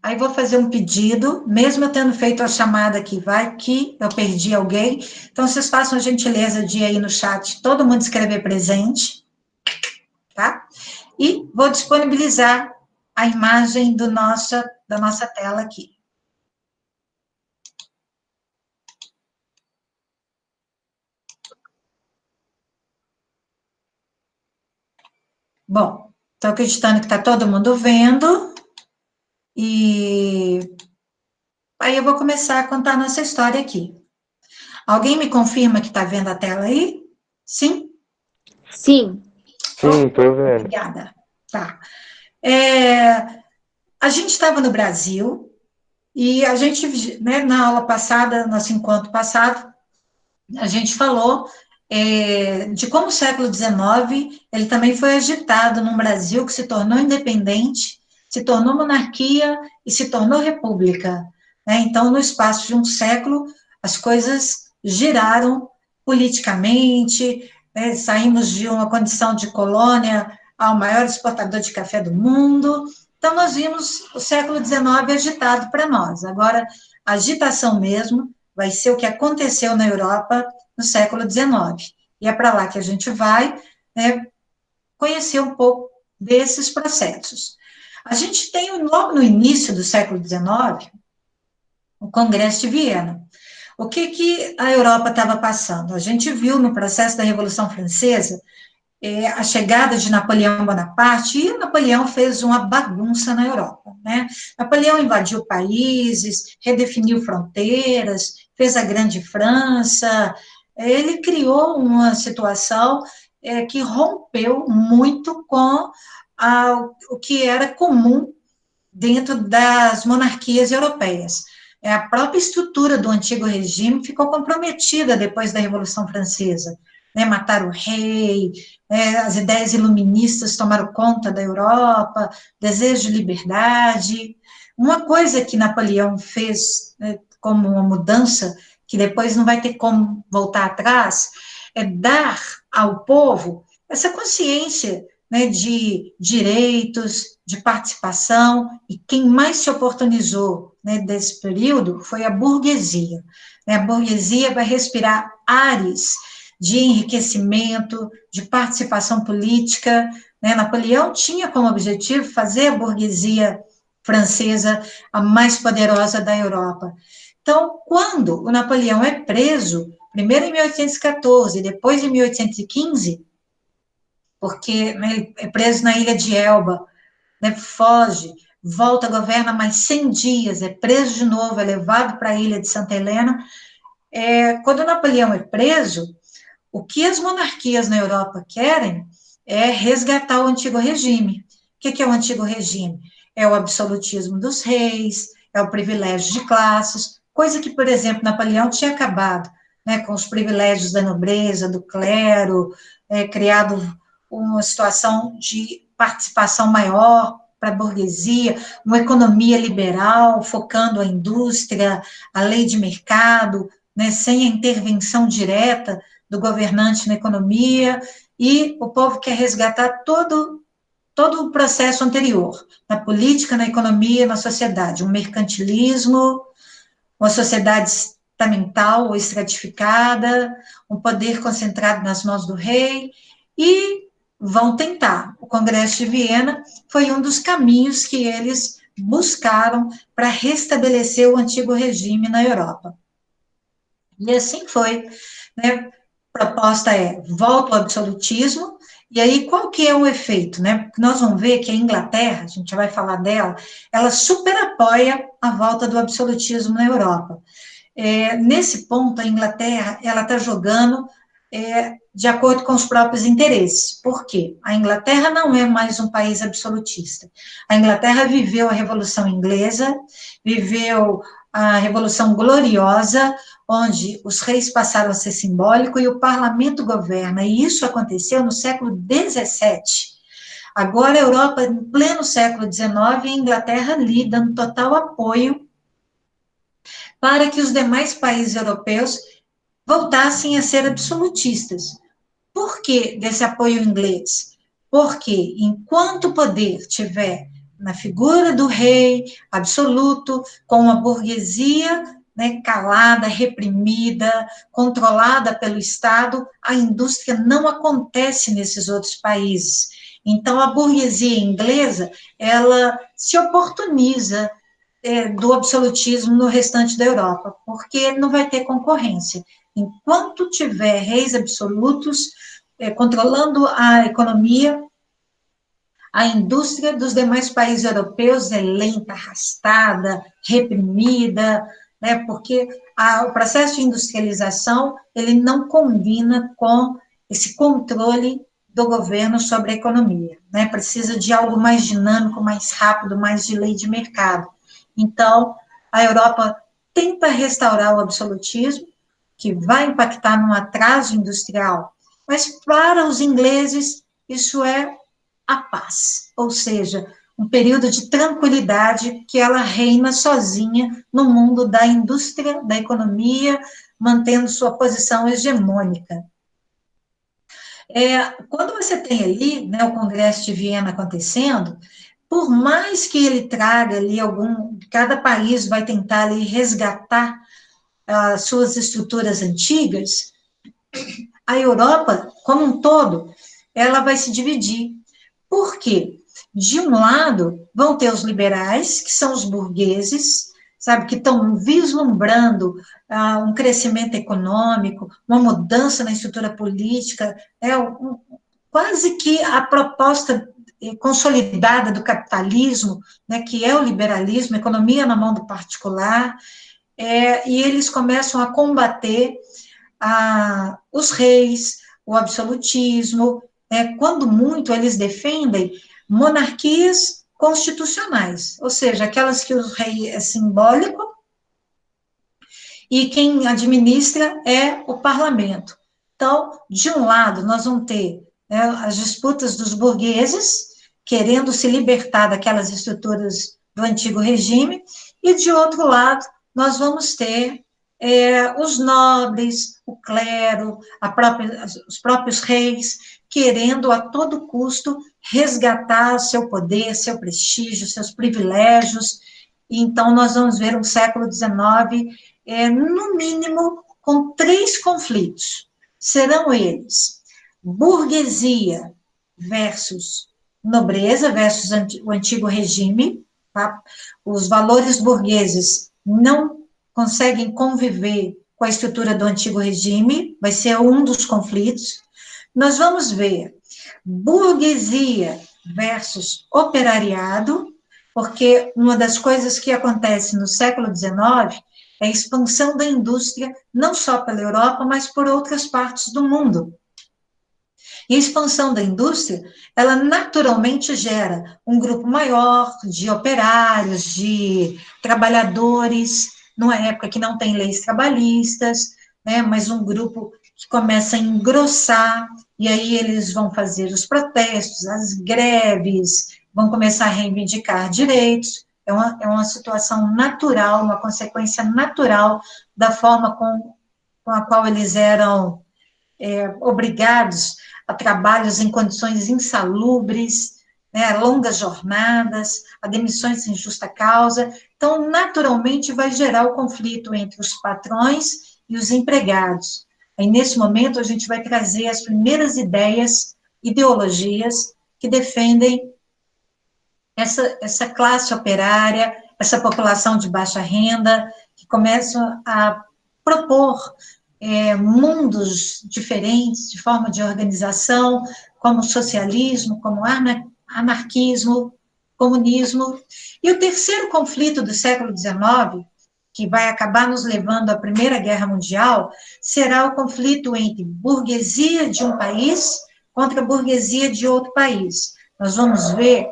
Aí vou fazer um pedido, mesmo eu tendo feito a chamada aqui, vai que eu perdi alguém. Então, vocês façam a gentileza de ir aí no chat, todo mundo escrever presente, tá? E vou disponibilizar a imagem da nossa tela aqui. Bom, estou acreditando que está todo mundo vendo. E aí eu vou começar a contar a nossa história aqui. Alguém me confirma que está vendo a tela aí? Sim? Sim. Sim, tô vendo. Obrigada. Tá. A gente estava no Brasil e a gente, né, na aula passada, nosso encontro passado, a gente falou de como o século XIX ele também foi agitado num Brasil que se tornou independente, se tornou monarquia e se tornou república. Né? Então, no espaço de um século, as coisas giraram politicamente, né? Saímos de uma condição de colônia ao maior exportador de café do mundo. Então, nós vimos o século XIX agitado para nós. Agora, a agitação mesmo vai ser o que aconteceu na Europa no século XIX. E é para lá que a gente vai, né, conhecer um pouco desses processos. A gente tem, logo no início do século XIX, o Congresso de Viena. O que a Europa estava passando? A gente viu no processo da Revolução Francesa a chegada de Napoleão Bonaparte, e Napoleão fez uma bagunça na Europa, né? Napoleão invadiu países, redefiniu fronteiras, fez a Grande França, ele criou uma situação que rompeu muito com o que era comum dentro das monarquias europeias. A própria estrutura do antigo regime ficou comprometida depois da Revolução Francesa. Né, mataram o rei, as ideias iluministas tomaram conta da Europa, desejo de liberdade. Uma coisa que Napoleão fez, né, como uma mudança, que depois não vai ter como voltar atrás, é dar ao povo essa consciência, né, de direitos, de participação, e quem mais se oportunizou, né, desse período foi a burguesia. A burguesia vai respirar ares de enriquecimento, de participação política. Né? Napoleão tinha como objetivo fazer a burguesia francesa a mais poderosa da Europa. Então, quando o Napoleão é preso, primeiro em 1814, depois em 1815, porque, né, ele é preso na ilha de Elba, né, foge, volta, governa mais 100 dias, é preso de novo, é levado para a ilha de Santa Helena. Quando Napoleão é preso, o que as monarquias na Europa querem é resgatar o antigo regime. O que é o antigo regime? É o absolutismo dos reis, é o privilégio de classes, coisa que, por exemplo, Napoleão tinha acabado, né, com os privilégios da nobreza, do clero, criado uma situação de participação maior para a burguesia, uma economia liberal, focando a indústria, a lei de mercado, né, sem a intervenção direta do governante na economia, e o povo quer resgatar todo o processo anterior, na política, na economia, na sociedade, um mercantilismo, uma sociedade estamental ou estratificada, um poder concentrado nas mãos do rei, e vão tentar. O Congresso de Viena foi um dos caminhos que eles buscaram para restabelecer o antigo regime na Europa. E assim foi, né? A proposta é, volta ao absolutismo, e aí qual que é o efeito, né? Porque nós vamos ver que a Inglaterra, a gente já vai falar dela, ela super apoia a volta do absolutismo na Europa. Nesse ponto, a Inglaterra, ela está jogando de acordo com os próprios interesses. Por quê? A Inglaterra não é mais um país absolutista. A Inglaterra viveu a Revolução Inglesa, viveu a Revolução Gloriosa, onde os reis passaram a ser simbólicos e o parlamento governa, e isso aconteceu no século XVII. Agora, a Europa, em pleno século XIX, e a Inglaterra ali, dando total apoio para que os demais países europeus voltassem a ser absolutistas. Por que desse apoio inglês? Porque enquanto o poder estiver na figura do rei absoluto, com uma burguesia, né, calada, reprimida, controlada pelo Estado, a indústria não acontece nesses outros países. Então, a burguesia inglesa, ela se oportuniza do absolutismo no restante da Europa, porque não vai ter concorrência. Enquanto tiver reis absolutos controlando a economia, a indústria dos demais países europeus é lenta, arrastada, reprimida, né, porque o processo de industrialização ele não combina com esse controle do governo sobre a economia, né, precisa de algo mais dinâmico, mais rápido, mais de lei de mercado. Então, a Europa tenta restaurar o absolutismo, que vai impactar num atraso industrial, mas para os ingleses isso é a paz, ou seja, um período de tranquilidade que ela reina sozinha no mundo da indústria, da economia, mantendo sua posição hegemônica. Quando você tem ali, né, o Congresso de Viena acontecendo, por mais que ele traga ali cada país vai tentar ali resgatar as suas estruturas antigas, a Europa, como um todo, ela vai se dividir. Por quê? De um lado, vão ter os liberais, que são os burgueses, sabe, que estão vislumbrando um crescimento econômico, uma mudança na estrutura política, quase que a proposta consolidada do capitalismo, né, que é o liberalismo, economia na mão do particular, e eles começam a combater os reis, o absolutismo, quando muito eles defendem monarquias constitucionais, ou seja, aquelas que o rei é simbólico e quem administra é o parlamento. Então, de um lado, nós vamos ter as disputas dos burgueses, querendo se libertar daquelas estruturas do antigo regime, e de outro lado, nós vamos ter os nobres, o clero, os próprios reis, querendo a todo custo resgatar seu poder, seu prestígio, seus privilégios. Então, nós vamos ver um século XIX, no mínimo, com 3 conflitos. Serão eles burguesia versus nobreza, versus o antigo regime, tá? Os valores burgueses não conseguem conviver com a estrutura do antigo regime, vai ser um dos conflitos. Nós vamos ver burguesia versus operariado, porque uma das coisas que acontece no século XIX é a expansão da indústria, não só pela Europa, mas por outras partes do mundo. E a expansão da indústria, ela naturalmente gera um grupo maior de operários, de trabalhadores, numa época que não tem leis trabalhistas, né, mas um grupo que começa a engrossar, e aí eles vão fazer os protestos, as greves, vão começar a reivindicar direitos. É uma situação natural, uma consequência natural da forma com a qual eles eram obrigados a trabalhos em condições insalubres, né, a longas jornadas, a demissões sem justa causa. Então, naturalmente, vai gerar o conflito entre os patrões e os empregados. Aí, nesse momento, a gente vai trazer as primeiras ideias, ideologias que defendem essa classe operária, essa população de baixa renda, que começam a propor mundos diferentes de forma de organização, como socialismo, como anarquismo, comunismo. E o terceiro conflito do século XIX, que vai acabar nos levando à Primeira Guerra Mundial, será o conflito entre burguesia de um país contra a burguesia de outro país. Nós vamos ver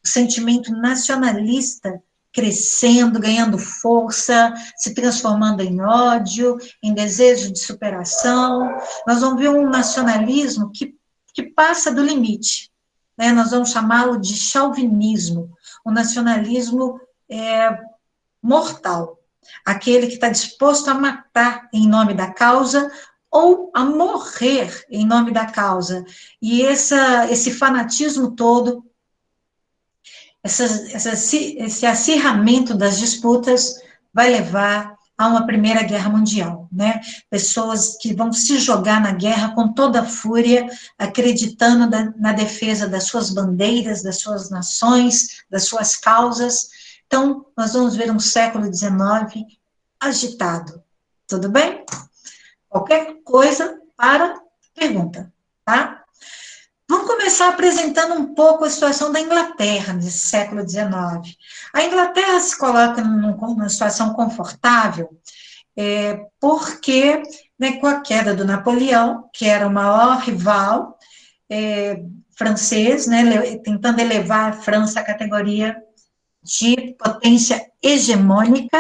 o sentimento nacionalista crescendo, ganhando força, se transformando em ódio, em desejo de superação. Nós vamos ver um nacionalismo que passa do limite, né? Nós vamos chamá-lo de chauvinismo, um nacionalismo mortal, aquele que está disposto a matar em nome da causa ou a morrer em nome da causa. E esse fanatismo todo, esse acirramento das disputas vai levar a uma primeira guerra mundial, né? Pessoas que vão se jogar na guerra com toda a fúria, acreditando na defesa das suas bandeiras, das suas nações, das suas causas. Então, nós vamos ver um século XIX agitado. Tudo bem? Qualquer coisa para pergunta, tá? Vamos começar apresentando um pouco a situação da Inglaterra nesse século XIX. A Inglaterra se coloca numa situação confortável porque, né, com a queda do Napoleão, que era o maior rival francês, né, tentando elevar a França à categoria de potência hegemônica.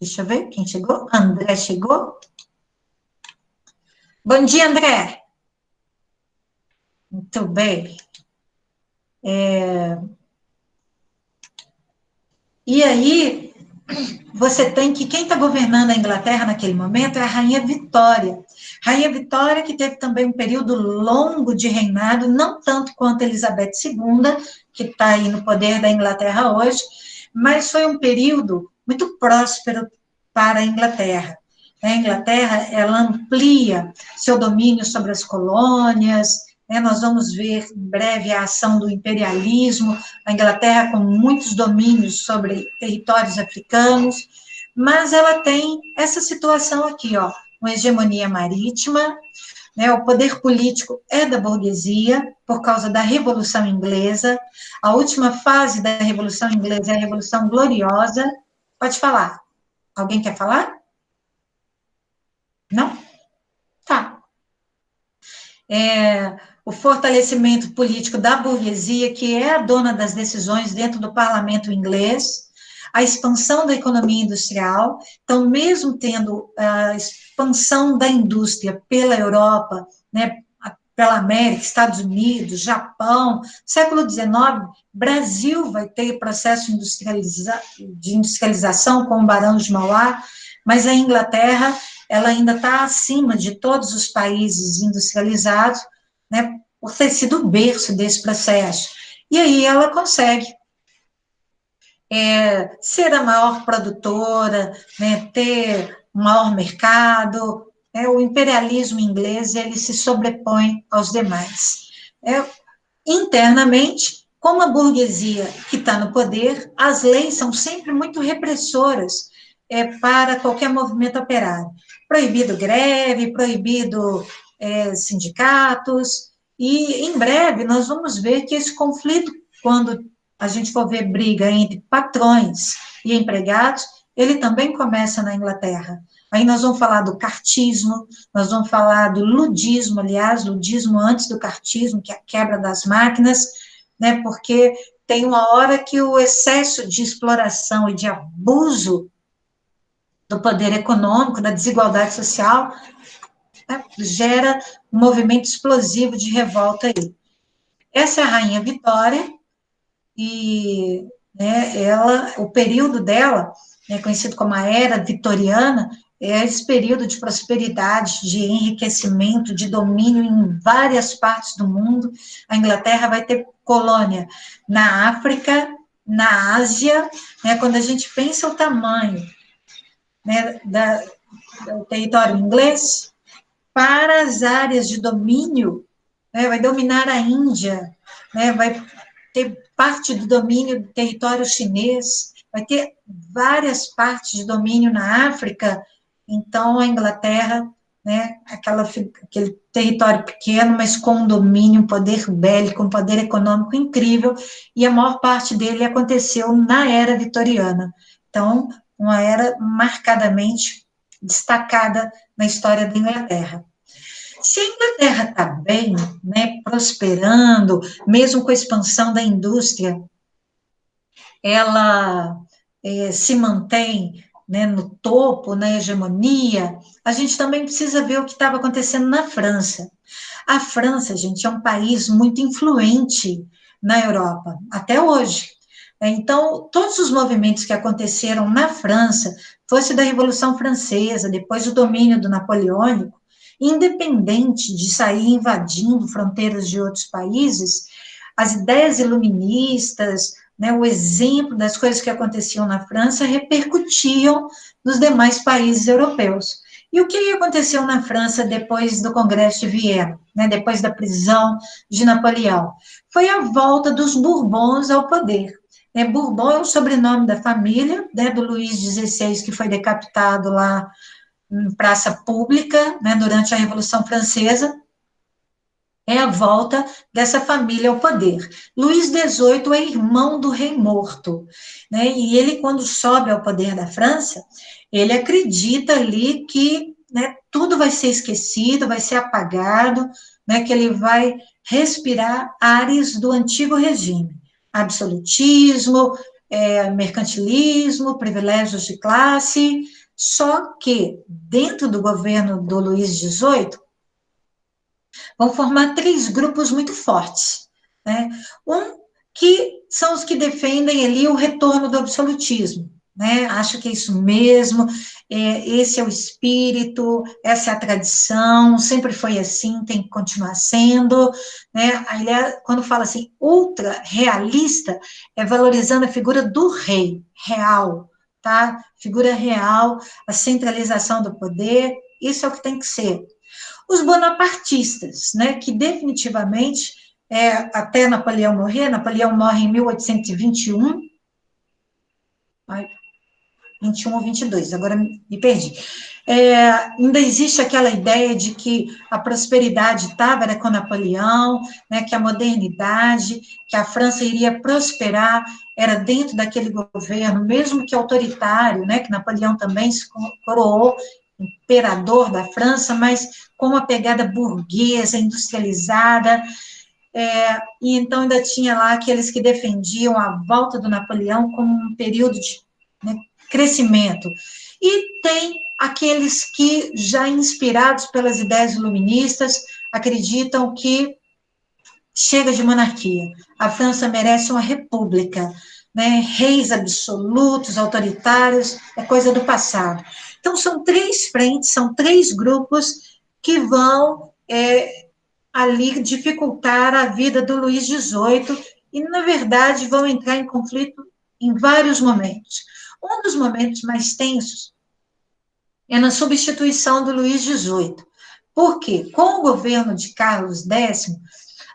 Deixa eu ver quem chegou. André chegou. Bom dia, André. Muito bem. E aí, você tem que, quem está governando a Inglaterra naquele momento é a Rainha Vitória. Rainha Vitória, que teve também um período longo de reinado, não tanto quanto Elizabeth II, que está aí no poder da Inglaterra hoje, mas foi um período muito próspero para a Inglaterra. A Inglaterra, ela amplia seu domínio sobre as colônias, nós vamos ver em breve a ação do imperialismo, a Inglaterra com muitos domínios sobre territórios africanos, mas ela tem essa situação aqui, ó, uma hegemonia marítima, né, o poder político é da burguesia, por causa da Revolução Inglesa, a última fase da Revolução Inglesa é a Revolução Gloriosa. Pode falar. Alguém quer falar? Não? Tá. O fortalecimento político da burguesia, que é a dona das decisões dentro do parlamento inglês, a expansão da economia industrial. Então, mesmo tendo a expansão da indústria pela Europa, né, pela América, Estados Unidos, Japão, século XIX, Brasil vai ter processo de industrialização com o Barão de Mauá, mas a Inglaterra, ela ainda está acima de todos os países industrializados, né, por ter sido o berço desse processo. E aí ela consegue ser a maior produtora, né, ter um maior mercado. O imperialismo inglês, ele se sobrepõe aos demais. Internamente, como a burguesia que está no poder, as leis são sempre muito repressoras para qualquer movimento operário. Proibido greve, proibido sindicatos, e em breve nós vamos ver que esse conflito, quando a gente for ver briga entre patrões e empregados, ele também começa na Inglaterra. Aí nós vamos falar do cartismo, nós vamos falar do ludismo, aliás, ludismo antes do cartismo, que é a quebra das máquinas, né, porque tem uma hora que o excesso de exploração e de abuso do poder econômico, da desigualdade social, né, gera um movimento explosivo de revolta aí. Essa é a Rainha Vitória, e o período dela, conhecido como a Era Vitoriana, é esse período de prosperidade, de enriquecimento, de domínio em várias partes do mundo. A Inglaterra vai ter colônia na África, na Ásia, quando a gente pensa o tamanho do território inglês, para as áreas de domínio, vai dominar a Índia, vai ter parte do domínio do território chinês, vai ter várias partes de domínio na África. Então, a Inglaterra, aquele território pequeno, mas com um domínio, um poder bélico, um poder econômico incrível, e a maior parte dele aconteceu na Era Vitoriana. Então, uma era marcadamente destacada na história da Inglaterra. Se a Inglaterra está bem, prosperando, mesmo com a expansão da indústria, ela se mantém no topo, na hegemonia, a gente também precisa ver o que estava acontecendo na França. A França, gente, é um país muito influente na Europa, até hoje. Então, todos os movimentos que aconteceram na França, fosse da Revolução Francesa, depois do domínio do Napoleônico, independente de sair invadindo fronteiras de outros países, as ideias iluministas, né, o exemplo das coisas que aconteciam na França repercutiam nos demais países europeus. E o que aconteceu na França depois do Congresso de Viena, né, depois da prisão de Napoleão? Foi a volta dos Bourbons ao poder. Bourbon é o sobrenome da família, né, do Luís XVI, que foi decapitado lá em praça pública, né, durante a Revolução Francesa. É a volta dessa família ao poder. Luís XVIII é irmão do rei morto, né? E ele, quando sobe ao poder da França, ele acredita ali que, né, tudo vai ser esquecido, vai ser apagado, né, que ele vai respirar ares do antigo regime. Absolutismo, mercantilismo, privilégios de classe, só que dentro do governo do Luís XVIII, vão formar três grupos muito fortes, né? Um que são os que defendem ali o retorno do absolutismo, né? Acho que é isso mesmo, esse é o espírito, essa é a tradição, sempre foi assim, tem que continuar sendo, né? Aí, quando fala assim, ultra realista, é valorizando a figura do rei, real, tá? Figura real, a centralização do poder, isso é o que tem que ser. Os bonapartistas, né, que definitivamente, até Napoleão morre em 1821, 21 ou 22, agora me perdi. Ainda existe aquela ideia de que a prosperidade estava com Napoleão, né, que a modernidade, que a França iria prosperar, era dentro daquele governo, mesmo que autoritário, né, que Napoleão também se coroou imperador da França, mas com uma pegada burguesa, industrializada, e então ainda tinha lá aqueles que defendiam a volta do Napoleão como um período de, né, crescimento. E tem aqueles que, já inspirados pelas ideias iluministas, acreditam que chega de monarquia, a França merece uma república, né? Reis absolutos, autoritários, é coisa do passado. Então, são três frentes, são três grupos que vão ali dificultar a vida do Luís XVIII e, na verdade, vão entrar em conflito em vários momentos. Um dos momentos mais tensos é na substituição do Luís XVIII. Por quê? Com o governo de Carlos X,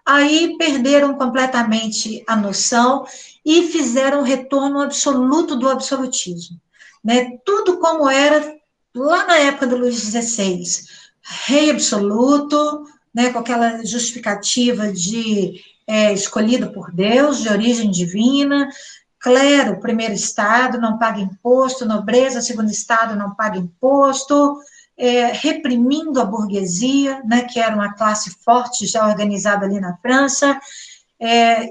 aí perderam completamente a noção e fizeram o retorno absoluto do absolutismo, né? Tudo como era lá na época do Luís XVI, rei absoluto, né, com aquela justificativa de escolhido por Deus, de origem divina, clero, primeiro estado, não paga imposto, nobreza, segundo estado, não paga imposto, reprimindo a burguesia, né, que era uma classe forte já organizada ali na França,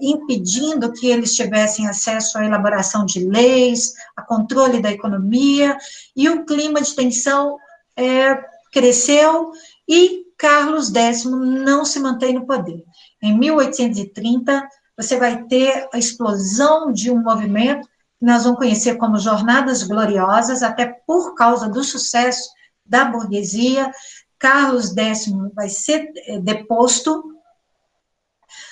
impedindo que eles tivessem acesso à elaboração de leis, a controle da economia, e o clima de tensão cresceu e Carlos X não se mantém no poder. Em 1830, você vai ter a explosão de um movimento que nós vamos conhecer como Jornadas Gloriosas, até por causa do sucesso da burguesia. Carlos X vai ser deposto,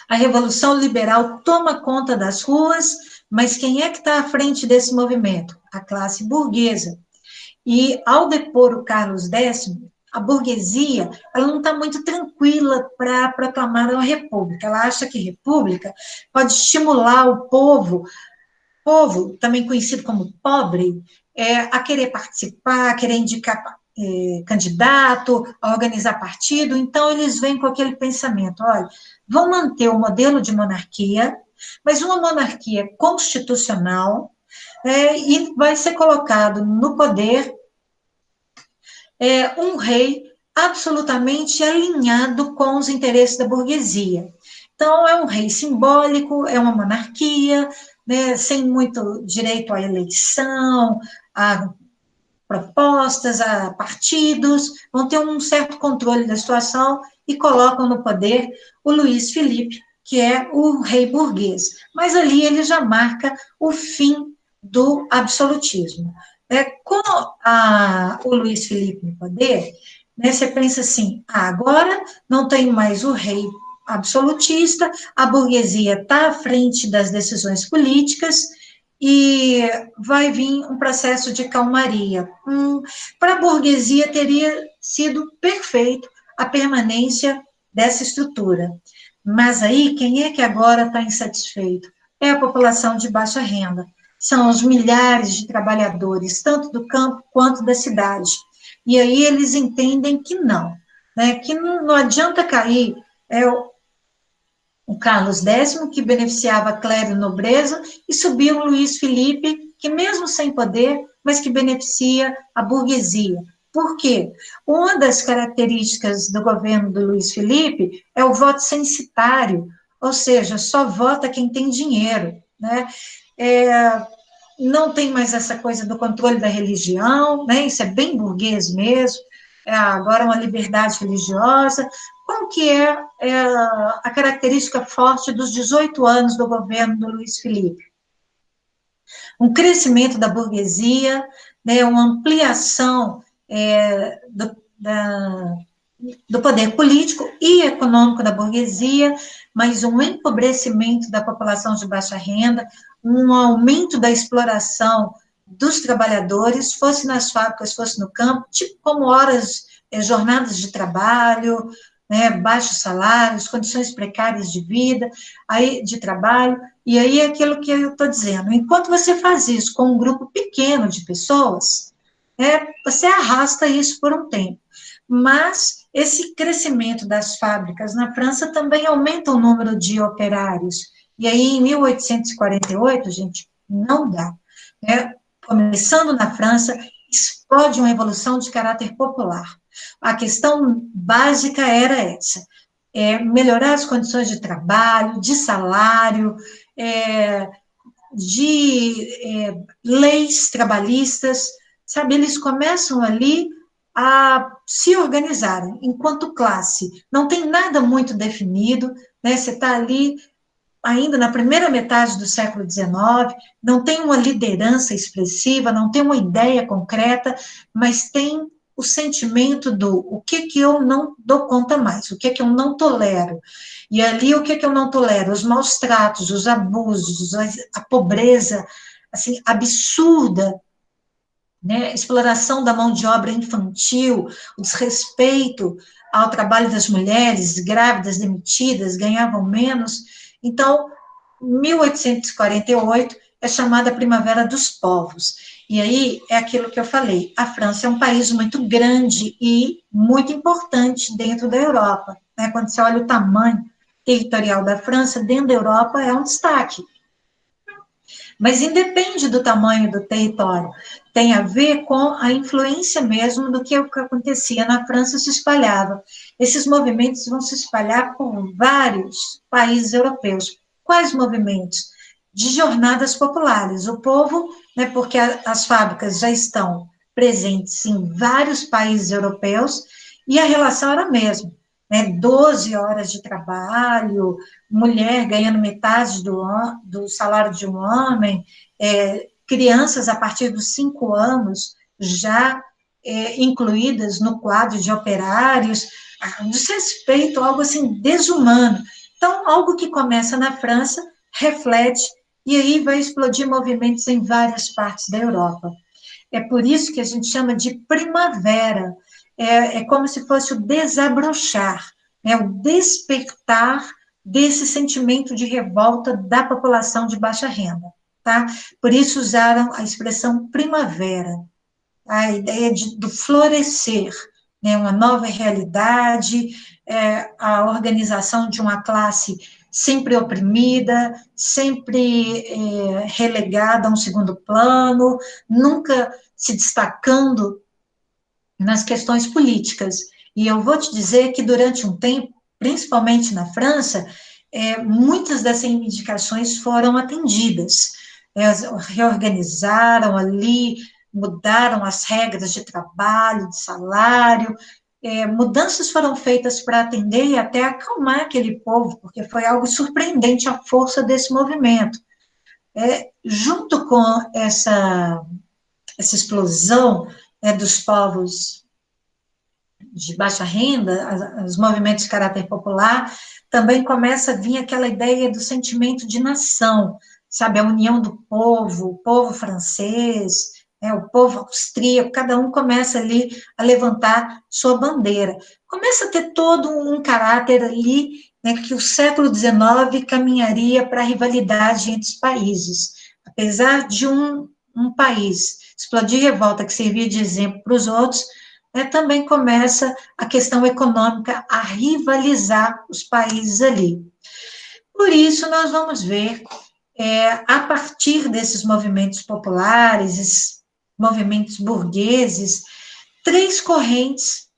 a Revolução Liberal toma conta das ruas, mas quem é que está à frente desse movimento? A classe burguesa. E, ao depor o Carlos X, a burguesia, ela não está muito tranquila para proclamar uma república. Ela acha que república pode estimular o povo, também conhecido como pobre, a querer participar, a querer indicar candidato, a organizar partido. Então, eles vêm com aquele pensamento, olha, vão manter o modelo de monarquia, mas uma monarquia constitucional, e vai ser colocado no poder um rei absolutamente alinhado com os interesses da burguesia. Então, é um rei simbólico, é uma monarquia, né, sem muito direito à eleição, a propostas, a partidos, vão ter um certo controle da situação e colocam no poder o Luís Filipe, que é o rei burguês. Mas ali ele já marca o fim do absolutismo. Com o Luís Filipe no poder, né, você pensa assim, agora não tem mais o rei absolutista, a burguesia está à frente das decisões políticas, e vai vir um processo de calmaria. Para a burguesia, teria sido perfeito a permanência dessa estrutura. Mas aí, quem é que agora está insatisfeito? É a população de baixa renda. São os milhares de trabalhadores, tanto do campo quanto da cidade. E aí eles entendem que não, né? Que não adianta cair o Carlos X, que beneficiava a clero e nobreza, e subiu o Luís Felipe, que mesmo sem poder, mas que beneficia a burguesia. Por quê? Uma das características do governo do Luís Felipe é o voto censitário, ou seja, só vota quem tem dinheiro, né? Não tem mais essa coisa do controle da religião, né? Isso é bem burguês mesmo, agora uma liberdade religiosa. Qual que é a característica forte dos 18 anos do governo do Luís Felipe? Um crescimento da burguesia, né, uma ampliação do poder político e econômico da burguesia, mas um empobrecimento da população de baixa renda, um aumento da exploração dos trabalhadores, fosse nas fábricas, fosse no campo, tipo como jornadas de trabalho, né, baixos salários, condições precárias de vida, de trabalho, e aí é aquilo que eu estou dizendo, enquanto você faz isso com um grupo pequeno de pessoas, você arrasta isso por um tempo, mas esse crescimento das fábricas na França também aumenta o número de operários, e aí em 1848, gente, não dá, né? Começando na França, explode uma revolução de caráter popular. A questão básica era essa, melhorar as condições de trabalho, de salário, de leis trabalhistas, sabe? Eles começam ali a se organizarem enquanto classe. Não tem nada muito definido, né? Você está ali ainda na primeira metade do século XIX, não tem uma liderança expressiva, não tem uma ideia concreta, mas tem o sentimento do o que eu não dou conta mais, o que eu não tolero. E ali, o que eu não tolero? Os maus tratos, os abusos, a pobreza, assim, absurda, né? Exploração da mão de obra infantil, o desrespeito ao trabalho das mulheres, grávidas, demitidas, ganhavam menos. Então, 1848 é chamada Primavera dos Povos. E aí é aquilo que eu falei, a França é um país muito grande e muito importante dentro da Europa, né? Quando você olha o tamanho territorial da França, dentro da Europa é um destaque. Mas independe do tamanho do território, tem a ver com a influência mesmo do que acontecia na França se espalhava. Esses movimentos vão se espalhar por vários países europeus. Quais movimentos? De jornadas populares. O povo, né, porque as fábricas já estão presentes em vários países europeus, e a relação era a mesma, né, 12 horas de trabalho, mulher ganhando metade do salário de um homem, crianças a partir dos 5 anos já incluídas no quadro de operários, um desrespeito, algo assim desumano. Então, algo que começa na França, reflete, e aí vai explodir movimentos em várias partes da Europa. É por isso que a gente chama de primavera, é como se fosse o desabrochar, o despertar desse sentimento de revolta da população de baixa renda, tá? Por isso usaram a expressão primavera, a ideia do florescer, né? Uma nova realidade, a organização de uma classe sempre oprimida, sempre relegada a um segundo plano, nunca se destacando nas questões políticas. E eu vou te dizer que durante um tempo, principalmente na França, muitas dessas reivindicações foram atendidas. Reorganizaram ali, mudaram as regras de trabalho, de salário, mudanças foram feitas para atender e até acalmar aquele povo, porque foi algo surpreendente a força desse movimento. Junto com essa explosão dos povos de baixa renda, os movimentos de caráter popular, também começa a vir aquela ideia do sentimento de nação, sabe, a união do povo, o povo francês, o povo austríaco, cada um começa ali a levantar sua bandeira. Começa a ter todo um caráter ali, né, que o século XIX caminharia para a rivalidade entre os países. Apesar de um país explodir revolta que servia de exemplo para os outros, também começa a questão econômica a rivalizar os países ali. Por isso, nós vamos ver, a partir desses movimentos populares, esses movimentos burgueses, três correntes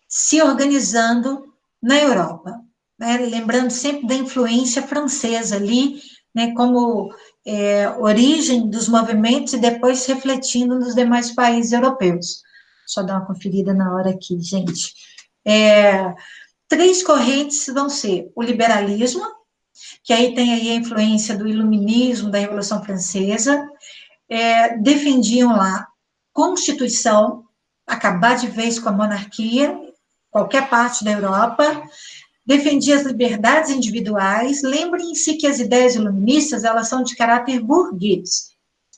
se organizando na Europa, né? Lembrando sempre da influência francesa ali, né, como origem dos movimentos e depois refletindo nos demais países europeus. Só dar uma conferida na hora aqui, gente. Três correntes vão ser o liberalismo, que aí tem aí a influência do iluminismo, da Revolução Francesa, defendiam lá Constituição, acabar de vez com a monarquia, qualquer parte da Europa, defendia as liberdades individuais. Lembrem-se que as ideias iluministas, elas são de caráter burguês.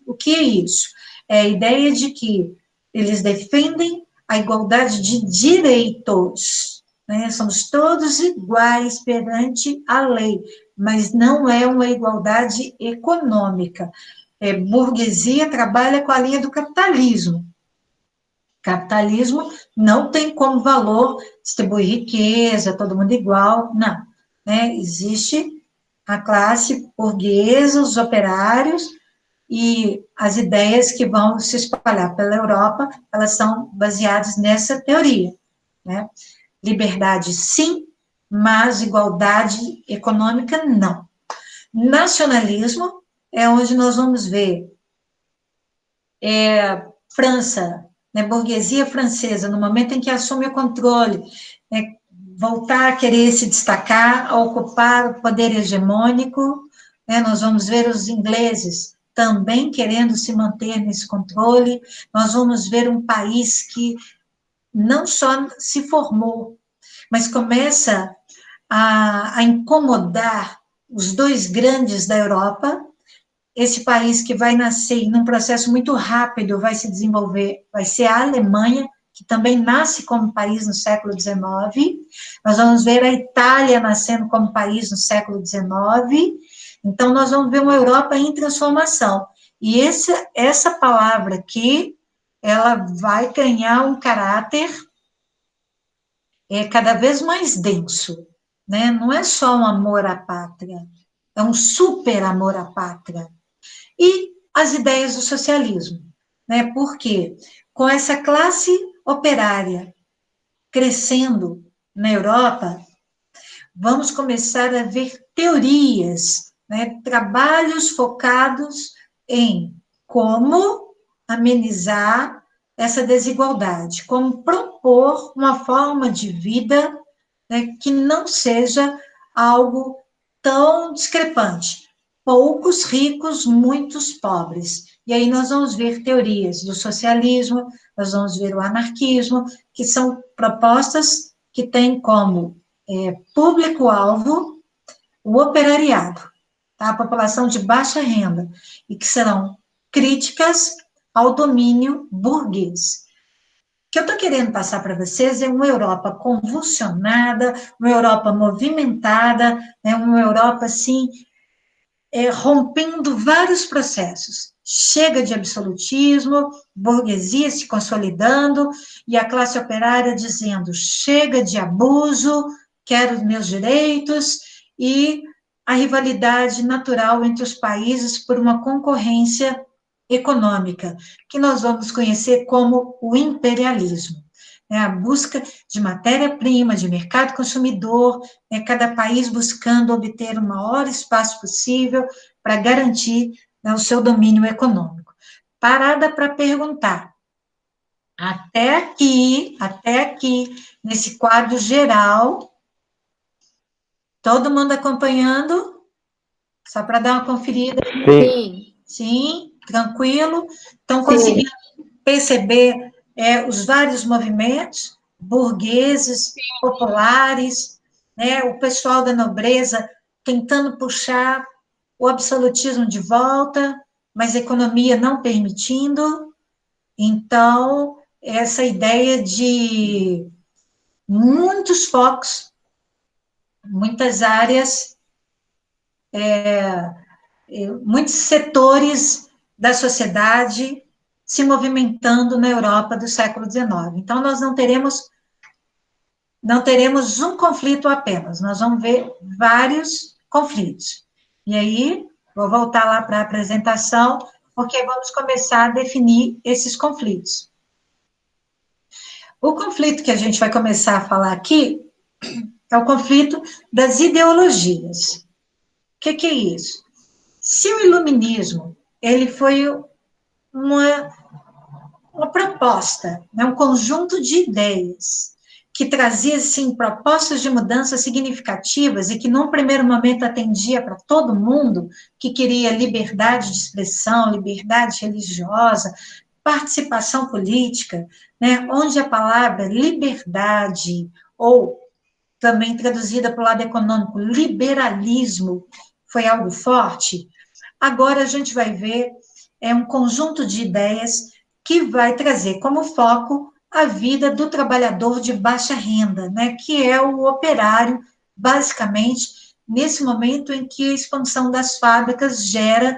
O que é isso? É a ideia de que eles defendem a igualdade de direitos, né? Somos todos iguais perante a lei, mas não é uma igualdade econômica. Burguesia trabalha com a linha do capitalismo. Capitalismo não tem como valor distribuir riqueza, todo mundo igual, não. Né? Existe a classe burguesa, os operários, e as ideias que vão se espalhar pela Europa, elas são baseadas nessa teoria. Né? Liberdade, sim, mas igualdade econômica, não. Nacionalismo é onde nós vamos ver França, né, burguesia francesa, no momento em que assume o controle, voltar a querer se destacar, a ocupar o poder hegemônico, nós vamos ver os ingleses também querendo se manter nesse controle, nós vamos ver um país que não só se formou, mas começa a incomodar os dois grandes da Europa. Esse país que vai nascer num processo muito rápido, vai se desenvolver, vai ser a Alemanha, que também nasce como país no século XIX. Nós vamos ver a Itália nascendo como país no século XIX. Então, nós vamos ver uma Europa em transformação. E essa palavra aqui, ela vai ganhar um caráter cada vez mais denso, né? Não é só um amor à pátria, é um super amor à pátria. E as ideias do socialismo, né? Porque com essa classe operária crescendo na Europa, vamos começar a ver teorias, né? Trabalhos focados em como amenizar essa desigualdade, como propor uma forma de vida, né, que não seja algo tão discrepante. Poucos ricos, muitos pobres. E aí nós vamos ver teorias do socialismo, nós vamos ver o anarquismo, que são propostas que têm como público-alvo o operariado, tá? A população de baixa renda, e que serão críticas ao domínio burguês. O que eu estou querendo passar para vocês é uma Europa convulsionada, uma Europa movimentada, né, uma Europa, assim, rompendo vários processos. Chega de absolutismo, burguesia se consolidando, e a classe operária dizendo, chega de abuso, quero os meus direitos, e a rivalidade natural entre os países por uma concorrência econômica, que nós vamos conhecer como o imperialismo. A busca de matéria-prima, de mercado consumidor, cada país buscando obter o maior espaço possível para garantir o seu domínio econômico. Parada para perguntar, até aqui, nesse quadro geral, todo mundo acompanhando? Só para dar uma conferida. Sim. Sim, tranquilo. Estão conseguindo perceber os vários movimentos, burgueses, populares, né, o pessoal da nobreza tentando puxar o absolutismo de volta, mas a economia não permitindo. Então, essa ideia de muitos focos, muitas áreas, muitos setores da sociedade se movimentando na Europa do século XIX. Então, nós não teremos um conflito apenas, nós vamos ver vários conflitos. E aí, vou voltar lá para a apresentação, porque vamos começar a definir esses conflitos. O conflito que a gente vai começar a falar aqui é o conflito das ideologias. O que é isso? Se o iluminismo, ele foi uma proposta, né, um conjunto de ideias que trazia, sim, propostas de mudanças significativas e que, num primeiro momento, atendia para todo mundo, que queria liberdade de expressão, liberdade religiosa, participação política, né, onde a palavra liberdade, ou também traduzida para o lado econômico, liberalismo, foi algo forte. Agora a gente vai ver um conjunto de ideias que vai trazer como foco a vida do trabalhador de baixa renda, né, que é o operário, basicamente, nesse momento em que a expansão das fábricas gera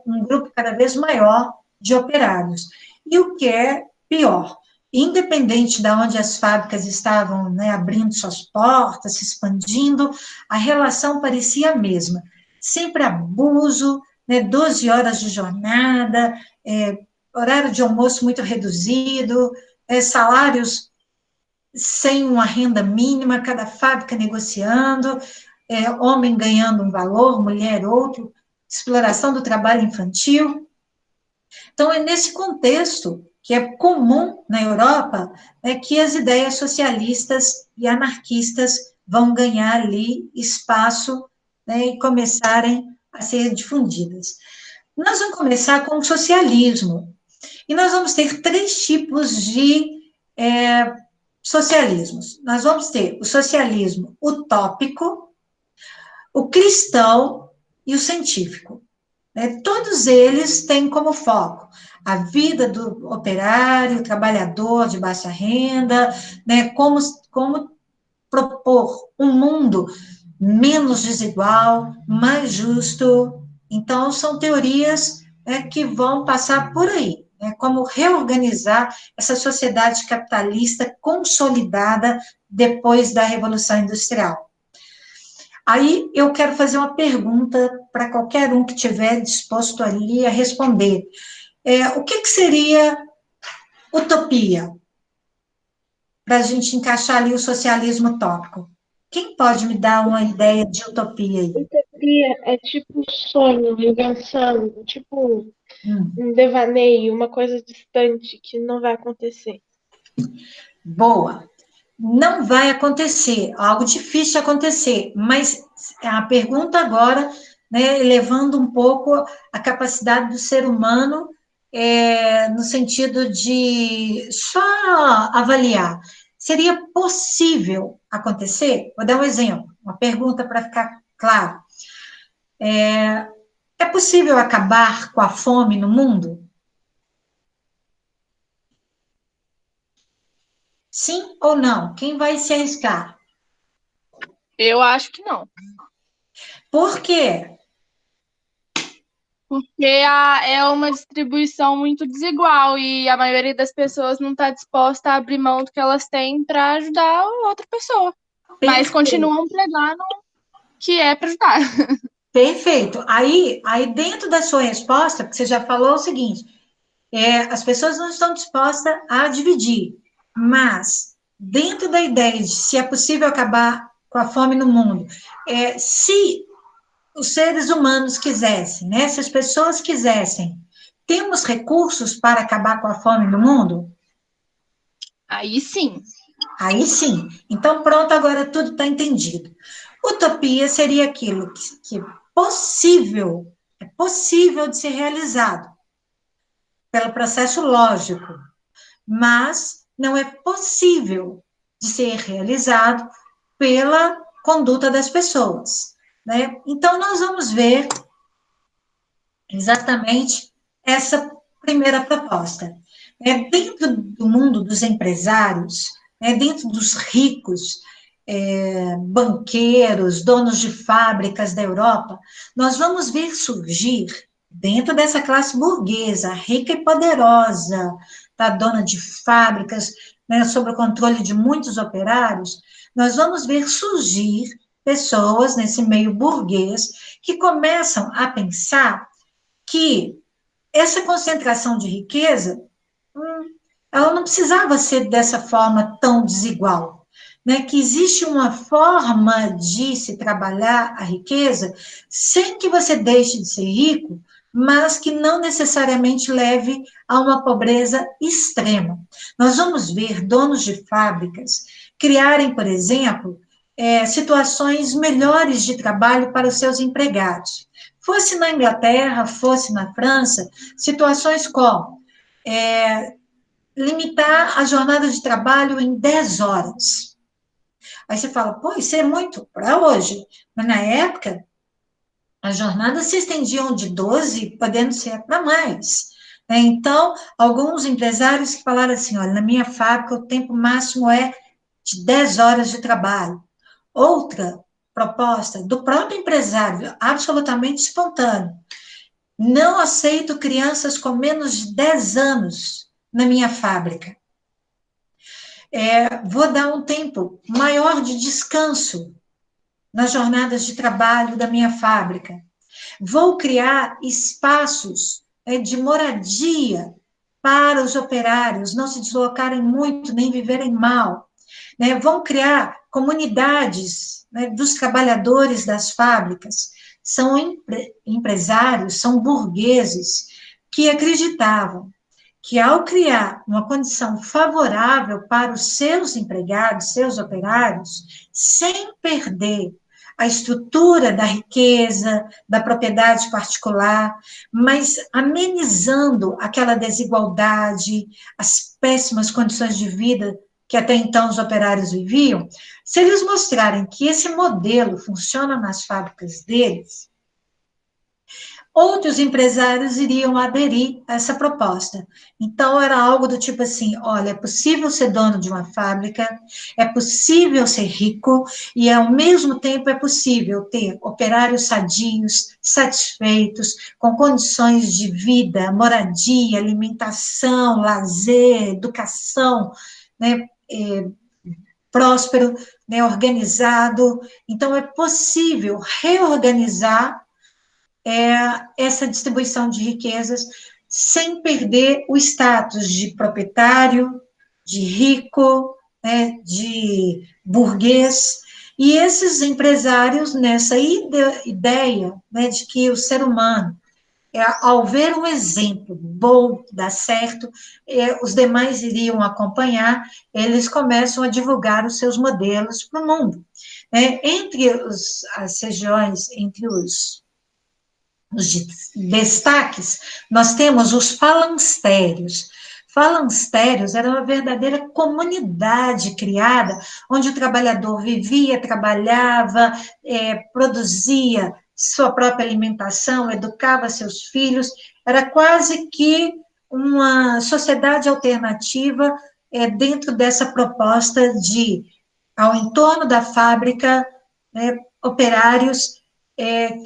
um grupo cada vez maior de operários. E o que é pior, independente de onde as fábricas estavam, né, abrindo suas portas, se expandindo, a relação parecia a mesma. Sempre abuso, né, 12 horas de jornada, horário de almoço muito reduzido, salários sem uma renda mínima, cada fábrica negociando, homem ganhando um valor, mulher outro, exploração do trabalho infantil. Então, é nesse contexto que é comum na Europa, né, que as ideias socialistas e anarquistas vão ganhar ali espaço, né, e começarem a ser difundidas. Nós vamos começar com o socialismo, e nós vamos ter 3 tipos de socialismos. Nós vamos ter o socialismo utópico, o cristão e o científico. Todos eles têm como foco a vida do operário, trabalhador de baixa renda, né, como propor um mundo menos desigual, mais justo. Então, são teorias que vão passar por aí, como reorganizar essa sociedade capitalista consolidada depois da Revolução Industrial. Aí eu quero fazer uma pergunta para qualquer um que estiver disposto ali a responder. O que seria utopia? Para a gente encaixar ali o socialismo utópico. Quem pode me dar uma ideia de utopia aí? Utopia é tipo sonho, invenção, tipo Hum, um devaneio, uma coisa distante que não vai acontecer. boa. Não vai acontecer, algo difícil de acontecer, mas a pergunta agora, né, elevando um pouco a capacidade do ser humano, no sentido de só avaliar. Seria possível acontecer? Vou dar um exemplo, uma pergunta para ficar claro. É possível acabar com a fome no mundo? Sim ou não? Quem vai se arriscar? Eu acho que não. Por quê? Porque é uma distribuição muito desigual e a maioria das pessoas não está disposta a abrir mão do que elas têm para ajudar outra pessoa. Mas Perfeito. continuam pregando que é para ajudar. Perfeito. Aí, dentro da sua resposta, porque você já falou o seguinte, as pessoas não estão dispostas a dividir, mas dentro da ideia de se é possível acabar com a fome no mundo, se os seres humanos quisessem, né, se as pessoas quisessem, temos recursos para acabar com a fome no mundo? Aí sim. Aí sim. Então, pronto, agora tudo está entendido. Utopia seria aquilo que é possível de ser realizado pelo processo lógico, mas não é possível de ser realizado pela conduta das pessoas, né? Então, nós vamos ver exatamente essa primeira proposta. Dentro do mundo dos empresários, dentro dos ricos, banqueiros, donos de fábricas da Europa, nós vamos ver surgir, dentro dessa classe burguesa, rica e poderosa, tá, dona de fábricas, né, sob o controle de muitos operários, nós vamos ver surgir pessoas nesse meio burguês que começam a pensar que essa concentração de riqueza, ela não precisava ser dessa forma tão desigual, né? Que existe uma forma de se trabalhar a riqueza sem que você deixe de ser rico, mas que não necessariamente leve a uma pobreza extrema. Nós vamos ver donos de fábricas criarem, por exemplo, situações melhores de trabalho para os seus empregados. Fosse na Inglaterra, fosse na França, situações como limitar a jornada de trabalho em 10 horas. Aí você fala, pô, isso é muito para hoje. Mas na época, as jornadas se estendiam de 12, podendo ser para mais. Então, alguns empresários que falaram assim, olha, na minha fábrica o tempo máximo é de 10 horas de trabalho. Outra proposta do próprio empresário, absolutamente espontâneo. Não aceito crianças com menos de 10 anos na minha fábrica. Vou dar um tempo maior de descanso nas jornadas de trabalho da minha fábrica. Vou criar espaços de moradia para os operários não se deslocarem muito, nem viverem mal. Vão criar comunidades dos trabalhadores das fábricas. São empresários, são burgueses que acreditavam que, ao criar uma condição favorável para os seus empregados, seus operários, sem perder a estrutura da riqueza, da propriedade particular, mas amenizando aquela desigualdade, as péssimas condições de vida que até então os operários viviam, se eles mostrarem que esse modelo funciona nas fábricas deles, outros empresários iriam aderir a essa proposta. Então, era algo do tipo assim, olha, é possível ser dono de uma fábrica, é possível ser rico, e ao mesmo tempo é possível ter operários sadios, satisfeitos, com condições de vida, moradia, alimentação, lazer, educação, né, próspero, né, organizado. Então, é possível reorganizar essa distribuição de riquezas sem perder o status de proprietário, de rico, né, de burguês. E esses empresários, nessa ideia, né, de que o ser humano, ao ver um exemplo bom, dar certo, os demais iriam acompanhar, eles começam a divulgar os seus modelos para o mundo. Entre as regiões, entre os destaques, nós temos os falancérios. Falancérios era uma verdadeira comunidade criada, onde o trabalhador vivia, trabalhava, produzia sua própria alimentação, educava seus filhos, era quase que uma sociedade alternativa dentro dessa proposta de, ao entorno da fábrica, operários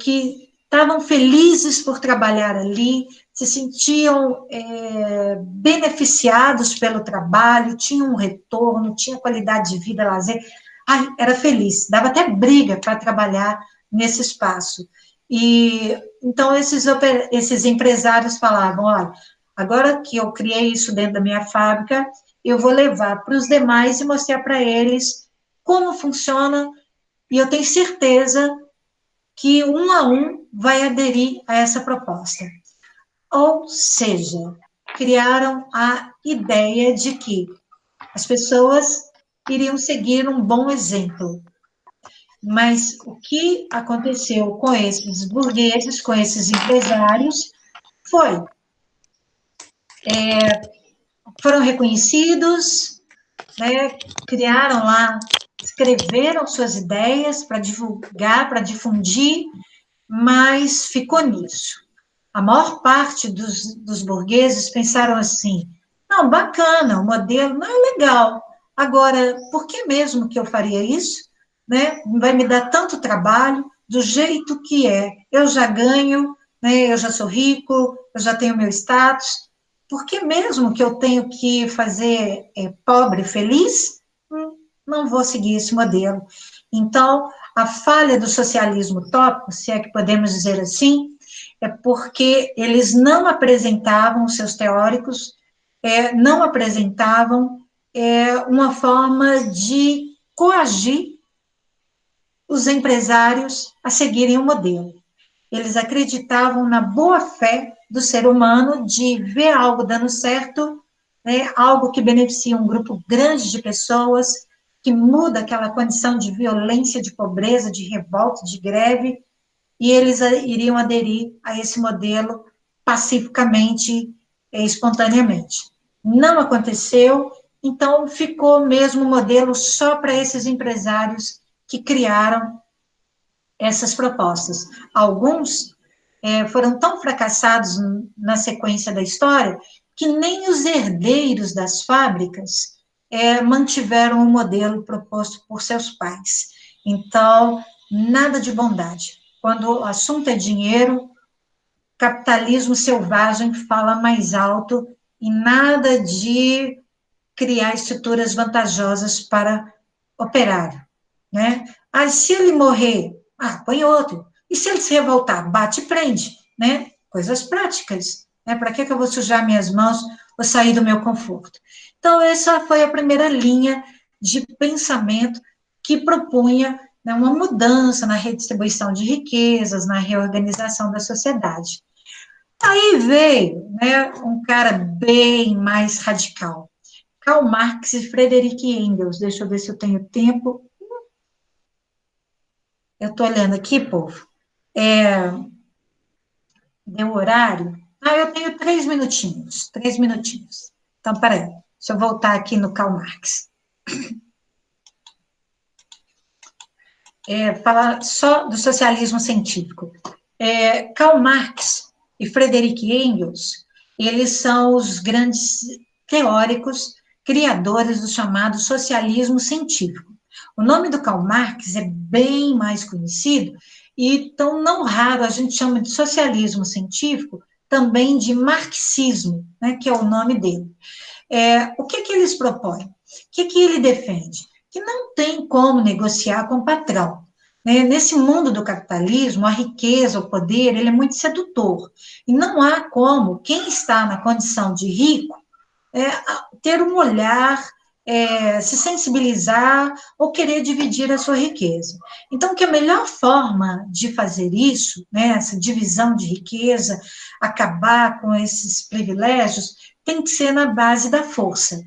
que estavam felizes por trabalhar ali, se sentiam beneficiados pelo trabalho, tinham um retorno, tinha qualidade de vida, lazer. Ai, era feliz, dava até briga para trabalhar nesse espaço. E então esses empresários falavam, olha, agora que eu criei isso dentro da minha fábrica, eu vou levar para os demais e mostrar para eles como funciona, e eu tenho certeza que um a um vai aderir a essa proposta. Ou seja, criaram a ideia de que as pessoas iriam seguir um bom exemplo. Mas o que aconteceu com esses burgueses, com esses empresários, foi foram reconhecidos, né, criaram lá, escreveram suas ideias para divulgar, para difundir, mas ficou nisso. A maior parte dos burgueses pensaram assim, não, bacana, o modelo não é legal, agora, por que mesmo que eu faria isso? Né? Vai me dar tanto trabalho, do jeito que é, eu já ganho, né, eu já sou rico, eu já tenho meu status, por que mesmo que eu tenho que fazer pobre feliz? Não vou seguir esse modelo. Então, a falha do socialismo utópico, se é que podemos dizer assim, é porque eles não apresentavam, os seus teóricos, não apresentavam uma forma de coagir os empresários a seguirem o modelo. Eles acreditavam na boa-fé do ser humano de ver algo dando certo, né, algo que beneficia um grupo grande de pessoas, que muda aquela condição de violência, de pobreza, de revolta, de greve, e eles iriam aderir a esse modelo pacificamente, espontaneamente. Não aconteceu, então ficou mesmo o modelo só para esses empresários que criaram essas propostas. Alguns foram tão fracassados na sequência da história que nem os herdeiros das fábricas mantiveram o modelo proposto por seus pais. Então, nada de bondade. Quando o assunto é dinheiro, capitalismo selvagem fala mais alto e nada de criar estruturas vantajosas para operário, né? Aí, se ele morrer, põe outro. E se ele se revoltar, bate e prende, né? Coisas práticas, né? Para que eu vou sujar minhas mãos, vou sair do meu conforto? Então, essa foi a primeira linha de pensamento que propunha, né, uma mudança na redistribuição de riquezas, na reorganização da sociedade. Aí veio, né, um cara bem mais radical, Karl Marx e Friedrich Engels. Deixa eu ver se eu tenho tempo. Eu estou olhando aqui, povo. Deu horário? Eu tenho 3 minutinhos. 3 minutinhos. Então, peraí. Deixa eu voltar aqui no Karl Marx. Falar só do socialismo científico. Karl Marx e Friedrich Engels, eles são os grandes teóricos, criadores do chamado socialismo científico. O nome do Karl Marx é bem mais conhecido, e tão não raro a gente chama de socialismo científico, também de marxismo, né, que é o nome dele. O que eles propõem? O que ele defende? Que não tem como negociar com o patrão. Né? Nesse mundo do capitalismo, a riqueza, o poder, ele é muito sedutor. E não há como quem está na condição de rico ter um olhar, se sensibilizar ou querer dividir a sua riqueza. Então, que a melhor forma de fazer isso, né, essa divisão de riqueza, acabar com esses privilégios, tem que ser na base da força.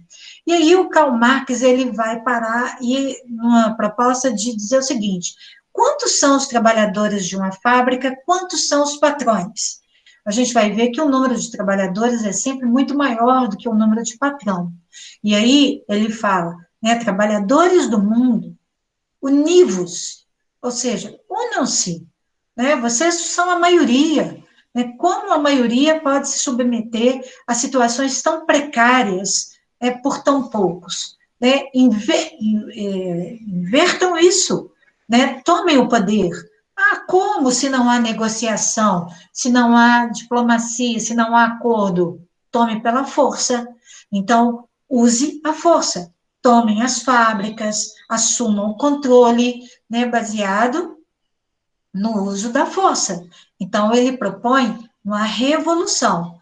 E aí o Karl Marx, ele vai parar numa proposta de dizer o seguinte: quantos são os trabalhadores de uma fábrica, quantos são os patrões? A gente vai ver que o número de trabalhadores é sempre muito maior do que o número de patrão. E aí ele fala, né, trabalhadores do mundo, univos, ou seja, unam-se, né, vocês são a maioria, né, como a maioria pode se submeter a situações tão precárias por tão poucos? Né, invertam isso, né, tomem o poder. Como se não há negociação, se não há diplomacia, se não há acordo? Tome pela força. Então, use a força. Tomem as fábricas, assumam o controle, né, baseado no uso da força. Então, ele propõe uma revolução.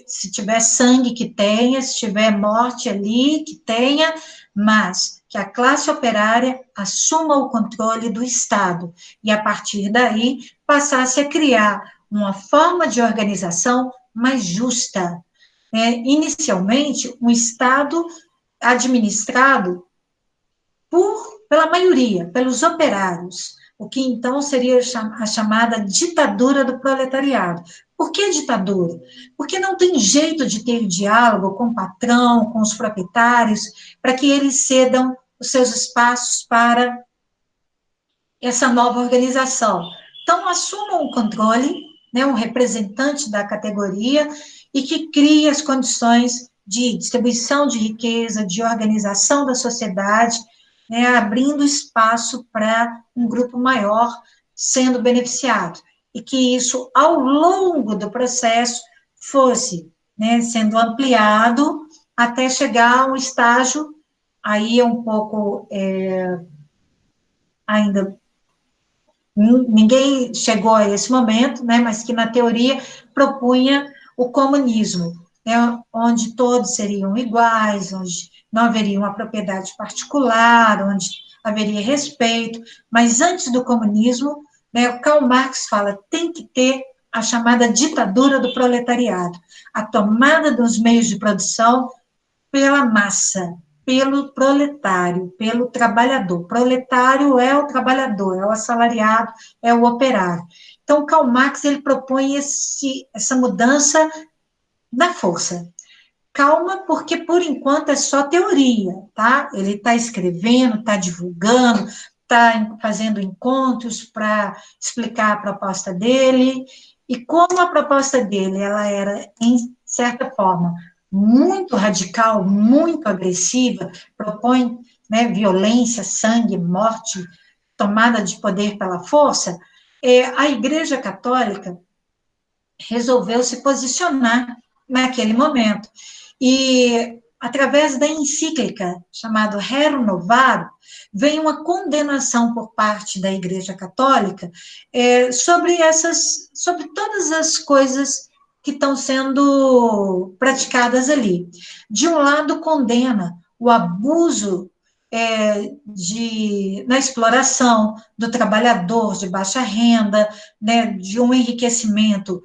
Se tiver sangue, que tenha, se tiver morte ali, que tenha, mas que a classe operária assuma o controle do Estado e, a partir daí, passasse a criar uma forma de organização mais justa. Inicialmente, um Estado administrado pela maioria, pelos operários. o que então seria a chamada ditadura do proletariado. Por que ditadura? Porque não tem jeito de ter diálogo com o patrão, com os proprietários, para que eles cedam os seus espaços para essa nova organização. Então, assumam o controle, né, um representante da categoria, e que crie as condições de distribuição de riqueza, de organização da sociedade, né, abrindo espaço para um grupo maior sendo beneficiado. E que isso, ao longo do processo, fosse, né, sendo ampliado até chegar a um estágio, aí é um pouco ainda ninguém chegou a esse momento, né, mas que na teoria propunha o comunismo, né, onde todos seriam iguais, onde não haveria uma propriedade particular, onde haveria respeito, mas antes do comunismo, né, o Karl Marx fala, tem que ter a chamada ditadura do proletariado, a tomada dos meios de produção pela massa, pelo proletário, pelo trabalhador. Proletário é o trabalhador, é o assalariado, é o operário. Então, Karl Marx, ele propõe essa mudança na força. Calma, porque, por enquanto, é só teoria, tá? Ele está escrevendo, está divulgando, está fazendo encontros para explicar a proposta dele, e como a proposta dele, ela era, em certa forma, muito radical, muito agressiva, propõe, né, violência, sangue, morte, tomada de poder pela força, a Igreja Católica resolveu se posicionar naquele momento. E, através da encíclica chamada Rerum Novarum, vem uma condenação por parte da Igreja Católica sobre todas as coisas que estão sendo praticadas ali. De um lado, condena o abuso na exploração do trabalhador de baixa renda, né, de um enriquecimento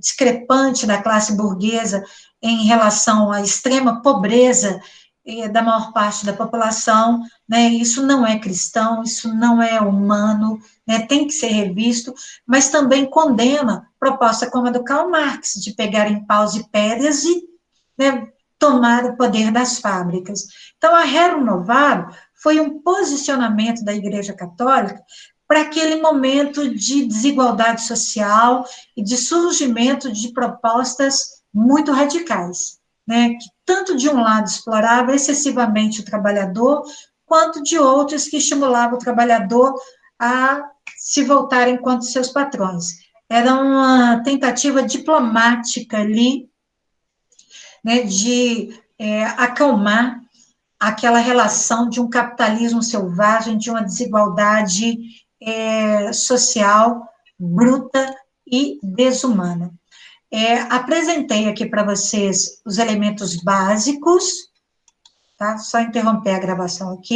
discrepante da classe burguesa em relação à extrema pobreza da maior parte da população, né, isso não é cristão, isso não é humano, né, tem que ser revisto, mas também condena proposta como a do Karl Marx, de pegar em paus e pedras e, né, tomar o poder das fábricas. Então, a Rerum Novarum foi um posicionamento da Igreja Católica para aquele momento de desigualdade social e de surgimento de propostas muito radicais, né, que tanto de um lado explorava excessivamente o trabalhador, quanto de outros que estimulavam o trabalhador a se voltarem contra seus patrões. Era uma tentativa diplomática ali, né, de acalmar aquela relação de um capitalismo selvagem, de uma desigualdade social bruta e desumana. Apresentei aqui para vocês os elementos básicos, tá? Só interromper a gravação aqui.